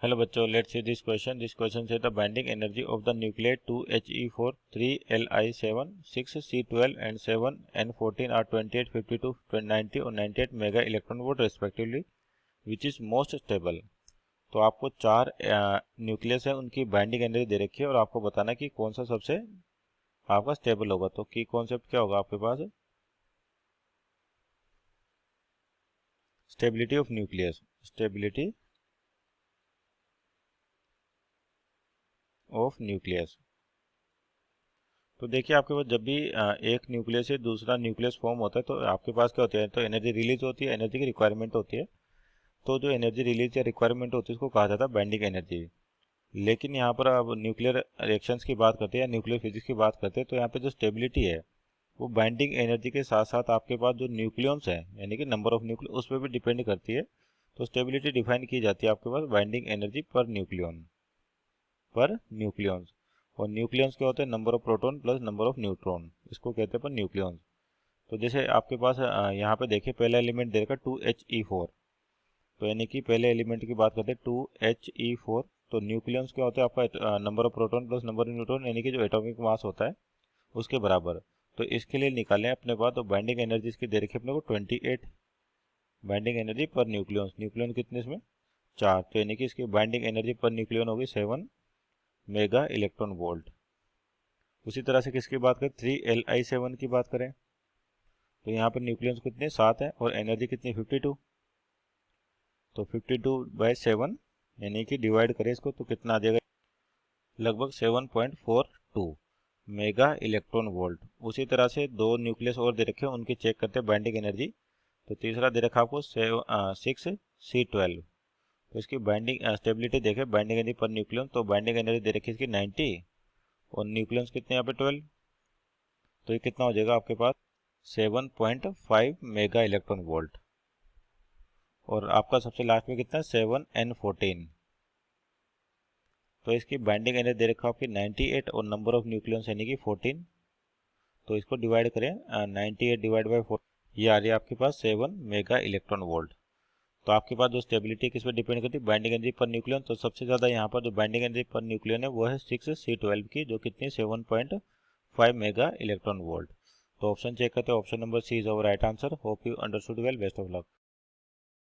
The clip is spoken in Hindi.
हेलो बच्चों, let's see this question. This question से the binding energy of the nuclei 2He4 3Li7 6C12 and 7N14 are 28 52 90 और 98 mega electron volt respectively which is most stable. तो आपको चार न्यूक्लियस है, उनकी बाइंडिंग एनर्जी दे रखी है और आपको बताना है कि कौन सा सबसे आपका स्टेबल होगा। तो की कॉन्सेप्ट क्या होगा आपके पास? Stability of nucleus, stability of nucleus. तो देखिए, आपके पास जब भी एक न्यूक्लियस से दूसरा न्यूक्लियस फॉर्म होता है तो आपके पास क्या होती है? तो एनर्जी रिलीज होती है, एनर्जी की रिक्वायरमेंट होती है। तो जो एनर्जी रिलीज या रिक्वायरमेंट होती है उसको कहा जाता है बाइंडिंग एनर्जी। लेकिन यहाँ पर अब न्यूक्लियर रिएक्शंस की बात करते हैं या न्यूक्लियर फिजिक्स की बात करते हैं, तो यहाँ पे जो स्टेबिलिटी है वो बाइंडिंग एनर्जी के साथ साथ आपके पास जो न्यूक्लियंस है यानी कि नंबर ऑफ न्यूक्लियन उस पर भी डिपेंड करती है। तो स्टेबिलिटी डिफाइन की जाती है आपके पास बाइंडिंग एनर्जी पर न्यूक्लियन। और न्यूक्लियंस क्या होते हैं? Number of proton plus number of neutron, इसको कहते हैं पर न्यूक्लियंस। तो जैसे आपके पास यहाँ पे देखिए पहला एलिमेंट दे रखा 2He4। तो यानी कि पहले एलिमेंट की बात करते हैं 2He4। तो न्यूक्लियंस क्या होते हैं? आपका number of proton plus number of neutron यानी कि जो एटॉमिक मास होता है उसके बराबर। तो इसके लिए निकालें अपने पास। तो बाइंडिंग एनर्जी इसकी दे रखी है अपने को 28 बाइंडिंग एनर्जी पर न्यूक्लियंस। न्यूक्लियन कितने इसमें? 4। तो यानी कि इसकी बाइंडिंग एनर्जी पर न्यूक्लियन होगी 7 मेगा इलेक्ट्रॉन वोल्ट। उसी तरह से किसकी बात करें? 3Li7 की बात करें तो यहाँ पर न्यूक्लियस कितने? 7 है और एनर्जी कितनी? 52। तो 52/7 यानी कि डिवाइड करें इसको तो कितना आ जाएगा? लगभग 7.42 मेगा इलेक्ट्रॉन वोल्ट। उसी तरह से दो न्यूक्लियस और दे रखे हैं, उनकी चेक करते हैं बाइंडिंग एनर्जी। तो तीसरा दे रखा आपको 6C12। तो इसकी बाइंडिंग स्टेबिलिटी देखें, बाइंडिंग एनर्जी पर न्यूक्लियन। तो बाइंडिंग एनर्जी दे रखी है इसकी 90 और न्यूक्लियंस कितने यहाँ पे 12। तो ये कितना हो जाएगा आपके पास? 7.5 मेगा इलेक्ट्रॉन वोल्ट। और आपका सबसे लास्ट में कितना है? 7N14। तो इसकी बाइंडिंग एनर्जी दे रखा आपकी 98 और नंबर ऑफ न्यूक्लियंस यानी कि 14। तो इसको डिवाइड करें 98 डिवाइड बाई 4, ये आ रही है आपके पास 7 मेगा इलेक्ट्रॉन वोल्ट। तो आपके पास जो स्टेबिलिटी किस पर डिपेंड करती है? Binding energy per nucleon. तो सबसे ज़्यादा यहाँ पर जो बाइंडिंग एनर्जी पर न्यूक्लियन है वो है 6C12 की, जो कितनी? 7.5 मेगा इलेक्ट्रॉन वोल्ट। तो ऑप्शन चेक करते हैं। Option number C is our right answer. Hope you understood well. Best of luck.